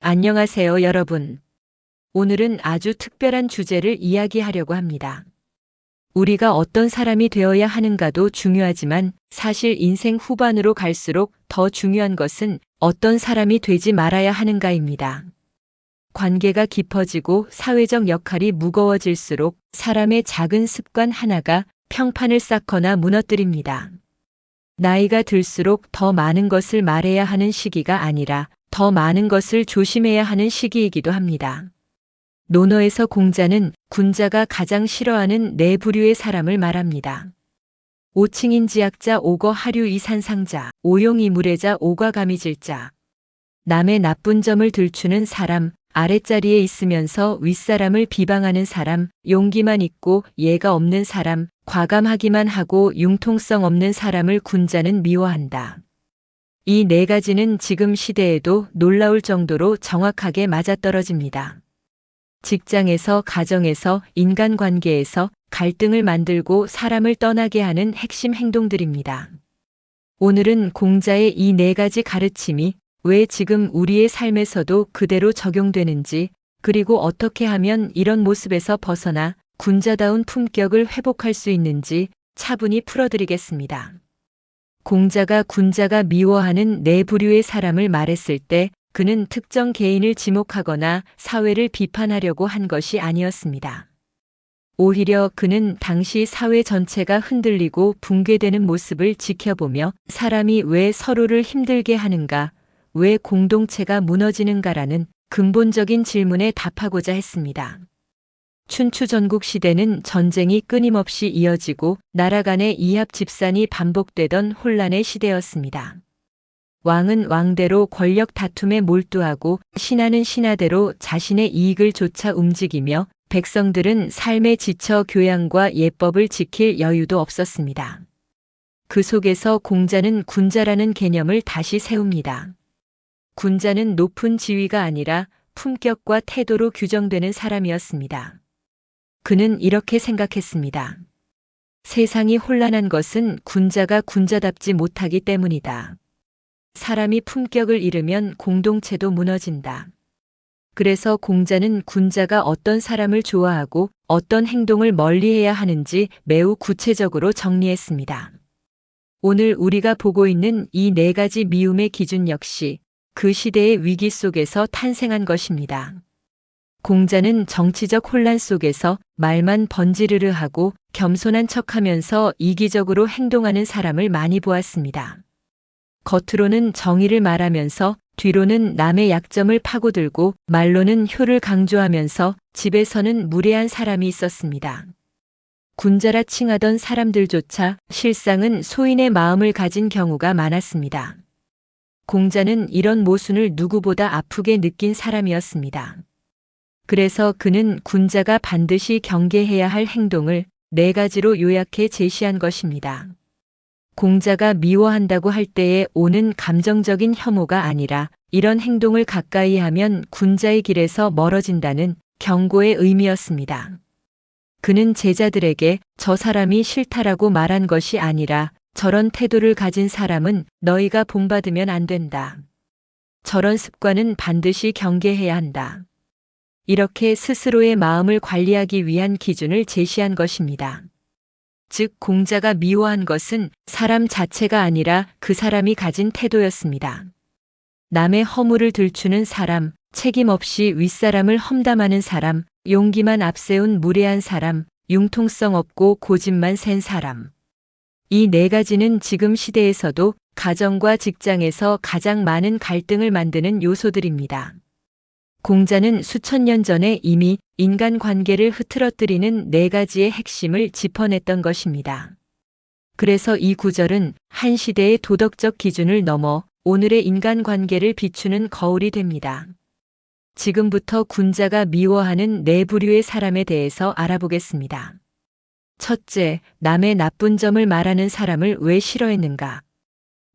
안녕하세요, 여러분. 오늘은 아주 특별한 주제를 이야기하려고 합니다. 우리가 어떤 사람이 되어야 하는가도 중요하지만 사실 인생 후반으로 갈수록 더 중요한 것은 어떤 사람이 되지 말아야 하는가입니다. 관계가 깊어지고 사회적 역할이 무거워질수록 사람의 작은 습관 하나가 평판을 쌓거나 무너뜨립니다. 나이가 들수록 더 많은 것을 말해야 하는 시기가 아니라 더 많은 것을 조심해야 하는 시기이기도 합니다. 논어에서 공자는 군자가 가장 싫어하는 네 부류의 사람을 말합니다. 오칭인지약자 오거하류 이산상자 오용이무례자 오과감이질자. 남의 나쁜 점을 들추는 사람, 아랫자리에 있으면서 윗사람을 비방하는 사람, 용기만 있고 예가 없는 사람, 과감하기만 하고 융통성 없는 사람을 군자는 미워한다. 이 네 가지는 지금 시대에도 놀라울 정도로 정확하게 맞아떨어집니다. 직장에서, 가정에서, 인간관계에서 갈등을 만들고 사람을 떠나게 하는 핵심 행동들입니다. 오늘은 공자의 이 네 가지 가르침이 왜 지금 우리의 삶에서도 그대로 적용되는지, 그리고 어떻게 하면 이런 모습에서 벗어나 군자다운 품격을 회복할 수 있는지 차분히 풀어드리겠습니다. 공자가 군자가 미워하는 네 부류의 사람을 말했을 때 그는 특정 개인을 지목하거나 사회를 비판하려고 한 것이 아니었습니다. 오히려 그는 당시 사회 전체가 흔들리고 붕괴되는 모습을 지켜보며 사람이 왜 서로를 힘들게 하는가, 왜 공동체가 무너지는가라는 근본적인 질문에 답하고자 했습니다. 춘추 전국 시대는 전쟁이 끊임없이 이어지고 나라 간의 이합 집산이 반복되던 혼란의 시대였습니다. 왕은 왕대로 권력 다툼에 몰두하고 신하는 신하대로 자신의 이익을 쫓아 움직이며 백성들은 삶에 지쳐 교양과 예법을 지킬 여유도 없었습니다. 그 속에서 공자는 군자라는 개념을 다시 세웁니다. 군자는 높은 지위가 아니라 품격과 태도로 규정되는 사람이었습니다. 그는 이렇게 생각했습니다. 세상이 혼란한 것은 군자가 군자답지 못하기 때문이다. 사람이 품격을 잃으면 공동체도 무너진다. 그래서 공자는 군자가 어떤 사람을 좋아하고 어떤 행동을 멀리해야 하는지 매우 구체적으로 정리했습니다. 오늘 우리가 보고 있는 이 네 가지 미움의 기준 역시 그 시대의 위기 속에서 탄생한 것입니다. 공자는 정치적 혼란 속에서 말만 번지르르 하고 겸손한 척하면서 이기적으로 행동하는 사람을 많이 보았습니다. 겉으로는 정의를 말하면서 뒤로는 남의 약점을 파고들고 말로는 효를 강조하면서 집에서는 무례한 사람이 있었습니다. 군자라 칭하던 사람들조차 실상은 소인의 마음을 가진 경우가 많았습니다. 공자는 이런 모순을 누구보다 아프게 느낀 사람이었습니다. 그래서 그는 군자가 반드시 경계해야 할 행동을 네 가지로 요약해 제시한 것입니다. 공자가 미워한다고 할 때에 오는 감정적인 혐오가 아니라 이런 행동을 가까이 하면 군자의 길에서 멀어진다는 경고의 의미였습니다. 그는 제자들에게 저 사람이 싫다라고 말한 것이 아니라 저런 태도를 가진 사람은 너희가 본받으면 안 된다. 저런 습관은 반드시 경계해야 한다. 이렇게 스스로의 마음을 관리하기 위한 기준을 제시한 것입니다. 즉, 공자가 미워한 것은 사람 자체가 아니라 그 사람이 가진 태도였습니다. 남의 허물을 들추는 사람, 책임 없이 윗사람을 험담하는 사람, 용기만 앞세운 무례한 사람, 융통성 없고 고집만 센 사람. 이 네 가지는 지금 시대에서도 가정과 직장에서 가장 많은 갈등을 만드는 요소들입니다. 공자는 수천 년 전에 이미 인간관계를 흐트러뜨리는 네 가지의 핵심을 짚어냈던 것입니다. 그래서 이 구절은 한 시대의 도덕적 기준을 넘어 오늘의 인간관계를 비추는 거울이 됩니다. 지금부터 군자가 미워하는 네 부류의 사람에 대해서 알아보겠습니다. 첫째, 남의 나쁜 점을 말하는 사람을 왜 싫어했는가?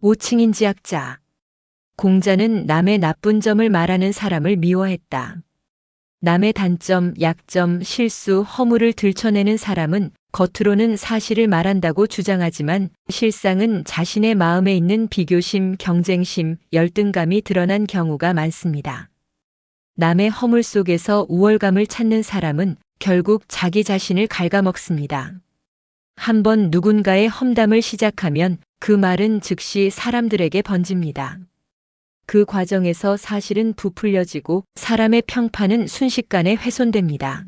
오칭인지약자. 공자는 남의 나쁜 점을 말하는 사람을 미워했다. 남의 단점, 약점, 실수, 허물을 들춰내는 사람은 겉으로는 사실을 말한다고 주장하지만 실상은 자신의 마음에 있는 비교심, 경쟁심, 열등감이 드러난 경우가 많습니다. 남의 허물 속에서 우월감을 찾는 사람은 결국 자기 자신을 갉아먹습니다. 한번 누군가의 험담을 시작하면 그 말은 즉시 사람들에게 번집니다. 그 과정에서 사실은 부풀려지고 사람의 평판은 순식간에 훼손됩니다.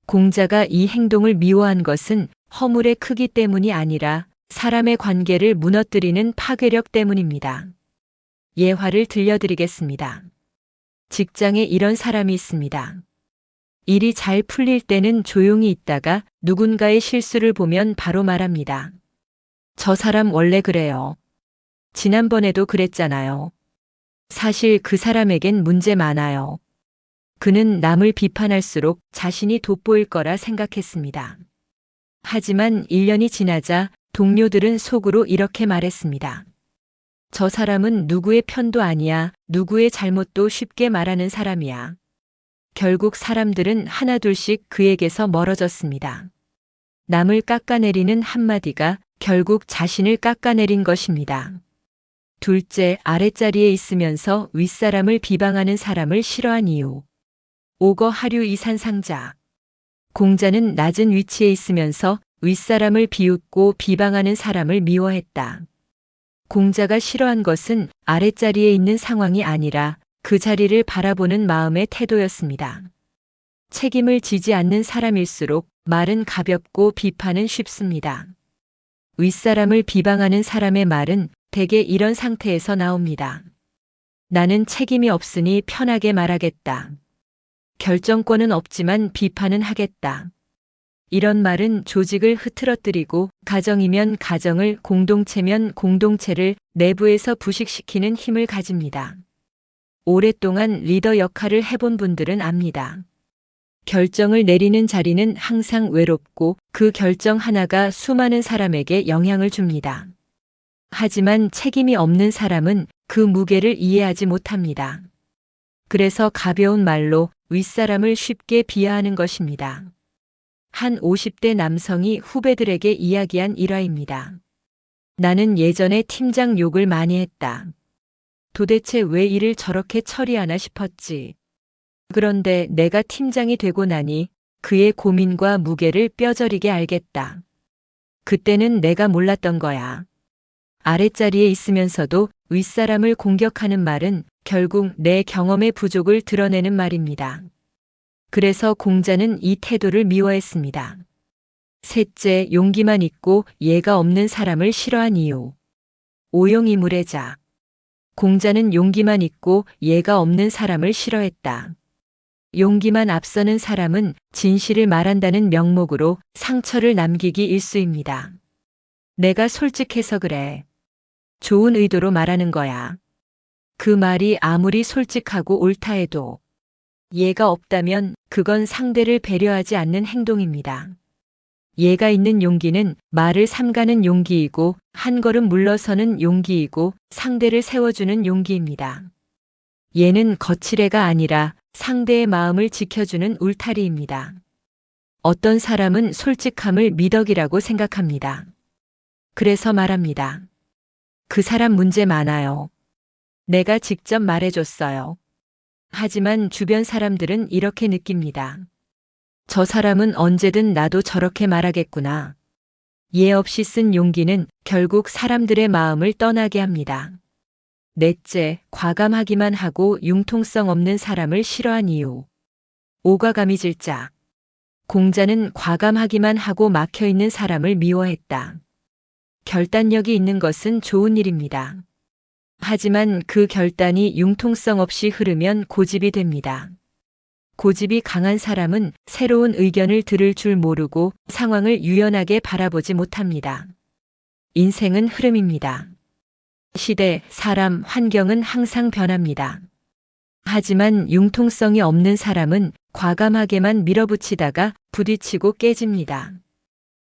공자가 이 행동을 미워한 것은 허물의 크기 때문이 아니라 사람의 관계를 무너뜨리는 파괴력 때문입니다. 예화를 들려드리겠습니다. 직장에 이런 사람이 있습니다. 일이 잘 풀릴 때는 조용히 있다가 누군가의 실수를 보면 바로 말합니다. 저 사람 원래 그래요. 지난번에도 그랬잖아요. 사실 그 사람에겐 문제 많아요. 그는 남을 비판할수록 자신이 돋보일 거라 생각했습니다. 하지만 1년이 지나자 동료들은 속으로 이렇게 말했습니다. 저 사람은 누구의 편도 아니야. 누구의 잘못도 쉽게 말하는 사람이야. 결국 사람들은 하나둘씩 그에게서 멀어졌습니다. 남을 깎아내리는 한마디가 결국 자신을 깎아내린 것입니다. 둘째, 아랫자리에 있으면서 윗사람을 비방하는 사람을 싫어한 이유. 오거 하류 이산상자. 공자는 낮은 위치에 있으면서 윗사람을 비웃고 비방하는 사람을 미워했다. 공자가 싫어한 것은 아랫자리에 있는 상황이 아니라 그 자리를 바라보는 마음의 태도였습니다. 책임을 지지 않는 사람일수록 말은 가볍고 비판은 쉽습니다. 윗사람을 비방하는 사람의 말은 대개 이런 상태에서 나옵니다. 나는 책임이 없으니 편하게 말하겠다. 결정권은 없지만 비판은 하겠다. 이런 말은 조직을 흐트러뜨리고 가정이면 가정을, 공동체면 공동체를 내부에서 부식시키는 힘을 가집니다. 오랫동안 리더 역할을 해본 분들은 압니다. 결정을 내리는 자리는 항상 외롭고 그 결정 하나가 수많은 사람에게 영향을 줍니다. 하지만 책임이 없는 사람은 그 무게를 이해하지 못합니다. 그래서 가벼운 말로 윗사람을 쉽게 비하하는 것입니다. 한 50대 남성이 후배들에게 이야기한 일화입니다. 나는 예전에 팀장 욕을 많이 했다. 도대체 왜 일을 저렇게 처리하나 싶었지. 그런데 내가 팀장이 되고 나니 그의 고민과 무게를 뼈저리게 알겠다. 그때는 내가 몰랐던 거야. 아랫자리에 있으면서도 윗사람을 공격하는 말은 결국 내 경험의 부족을 드러내는 말입니다. 그래서 공자는 이 태도를 미워했습니다. 셋째, 용기만 있고 예가 없는 사람을 싫어한 이유. 오용이물의자. 공자는 용기만 있고 예가 없는 사람을 싫어했다. 용기만 앞서는 사람은 진실을 말한다는 명목으로 상처를 남기기 일쑤입니다. 내가 솔직해서 그래. 좋은 의도로 말하는 거야. 그 말이 아무리 솔직하고 옳다 해도 예가 없다면 그건 상대를 배려하지 않는 행동입니다. 예가 있는 용기는 말을 삼가는 용기이고 한 걸음 물러서는 용기이고 상대를 세워주는 용기입니다. 예는 거칠애가 아니라 상대의 마음을 지켜주는 울타리입니다. 어떤 사람은 솔직함을 미덕이라고 생각합니다. 그래서 말합니다. 그 사람 문제 많아요. 내가 직접 말해줬어요. 하지만 주변 사람들은 이렇게 느낍니다. 저 사람은 언제든 나도 저렇게 말하겠구나. 예 없이 쓴 용기는 결국 사람들의 마음을 떠나게 합니다. 넷째, 과감하기만 하고 융통성 없는 사람을 싫어한 이유. 오과감이질자. 공자는 과감하기만 하고 막혀있는 사람을 미워했다. 결단력이 있는 것은 좋은 일입니다. 하지만 그 결단이 융통성 없이 흐르면 고집이 됩니다. 고집이 강한 사람은 새로운 의견을 들을 줄 모르고 상황을 유연하게 바라보지 못합니다. 인생은 흐름입니다. 시대, 사람, 환경은 항상 변합니다. 하지만 융통성이 없는 사람은 과감하게만 밀어붙이다가 부딪히고 깨집니다.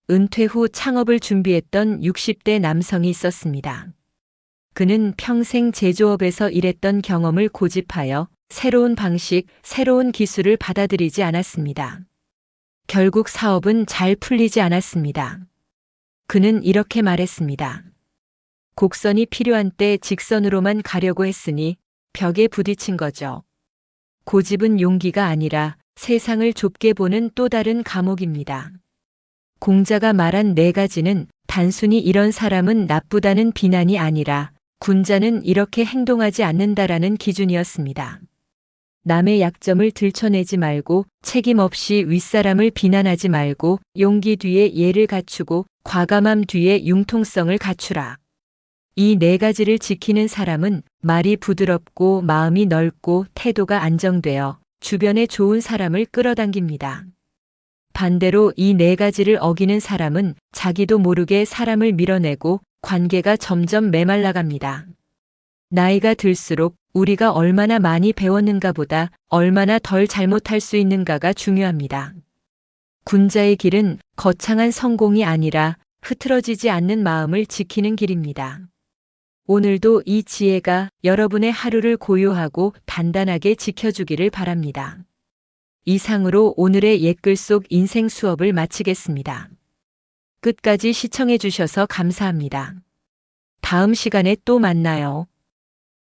은퇴 후 창업을 준비했던 60대 남성이 있었습니다. 그는 평생 제조업에서 일했던 경험을 고집하여 새로운 방식, 새로운 기술을 받아들이지 않았습니다. 결국 사업은 잘 풀리지 않았습니다. 그는 이렇게 말했습니다. 곡선이 필요한 때 직선으로만 가려고 했으니 벽에 부딪힌 거죠. 고집은 용기가 아니라 세상을 좁게 보는 또 다른 감옥입니다. 공자가 말한 4가지는 단순히 이런 사람은 나쁘다는 비난이 아니라 군자는 이렇게 행동하지 않는다라는 기준이었습니다. 남의 약점을 들춰내지 말고 책임 없이 윗사람을 비난하지 말고 용기 뒤에 예를 갖추고 과감함 뒤에 융통성을 갖추라. 이 4가지를 지키는 사람은 말이 부드럽고 마음이 넓고 태도가 안정되어 주변에 좋은 사람을 끌어당깁니다. 반대로 이 4가지를 어기는 사람은 자기도 모르게 사람을 밀어내고 관계가 점점 메말라갑니다. 나이가 들수록 우리가 얼마나 많이 배웠는가 보다 얼마나 덜 잘못할 수 있는가가 중요합니다. 군자의 길은 거창한 성공이 아니라 흐트러지지 않는 마음을 지키는 길입니다. 오늘도 이 지혜가 여러분의 하루를 고요하고 단단하게 지켜주기를 바랍니다. 이상으로 오늘의 옛글 속 인생 수업을 마치겠습니다. 끝까지 시청해 주셔서 감사합니다. 다음 시간에 또 만나요.